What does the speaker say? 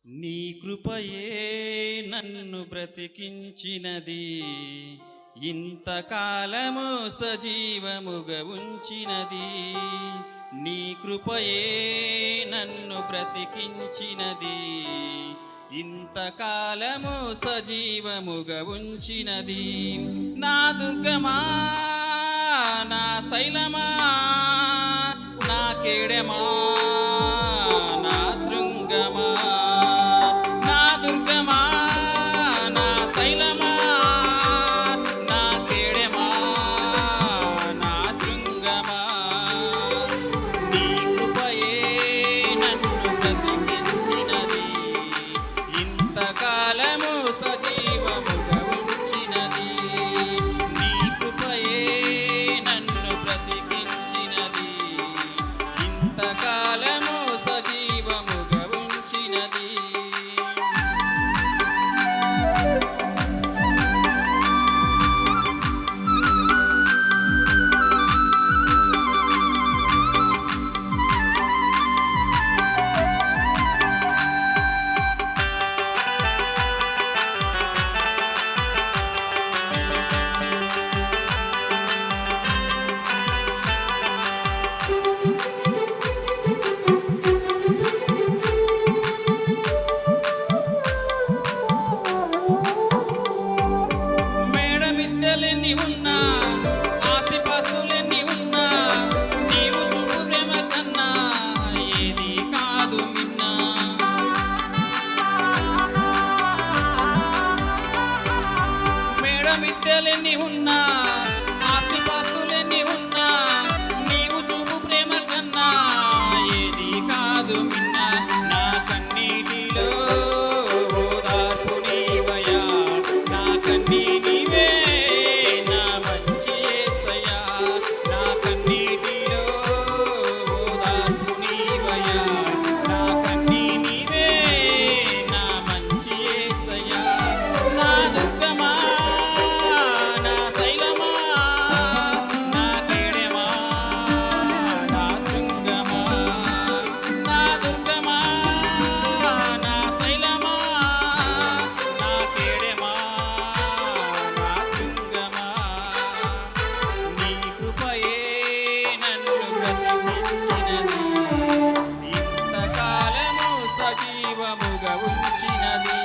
నీ కృపయే నన్ను బ్రతికించినది, ఇంతకాలము సజీవముగా ఉంచినది. నీ కృపయే నన్ను బ్రతికించినది, ఇంతకాలము సజీవముగా ఉంచినది. నా దుర్గమా, నా శైలమా, నా కేడమా, నా శృంగమా, నా దుర్గమా, నా శైలమా, నా కేడమా, నా శృంగమా. నీ కృపయే నన్ను బ్రతికించినది, ఇంతకాలము సజీవముగా ఉంచినది. నీ కృపయే నన్ను బ్రతికించినది, ఇంతకాలము సజీవముగా ఉంచినది. మేడమిద్దెలెన్ని ఉన్నా, ఆస్తిపాస్తులెన్ని ఉన్నా, నీవు చూపు ప్రేమ కన్నా ఏది కాదు మిన్నా. మేడమిద్దెలెన్ని ఉన్నా, ఆస్తిపాస్తులెన్ని ఉన్నా, నీవు చూపు ప్రేమ కన్నా ఏది కాదు మిన్నా. నా కన్నీటిలో ఓదార్పు నీవయ్యా, నా కన్నీటివే నా మంచి యేసయ్యా. నా కన్నీటిలో ఓదార్పు నీవయ్యా, నా కన్నీటివే నా మంచి యేసయ్యా. నా దుర్గమా, నా శైలమా, నా కేడమా, నా శృంగమా, నా దుర్గమా, నా శైలమా, నా కేడమా, నా శృంగమా. నీ కృపయే నన్ను బ్రతికించినది, ఇంతకాలము సజీవముగా ఉంచినది.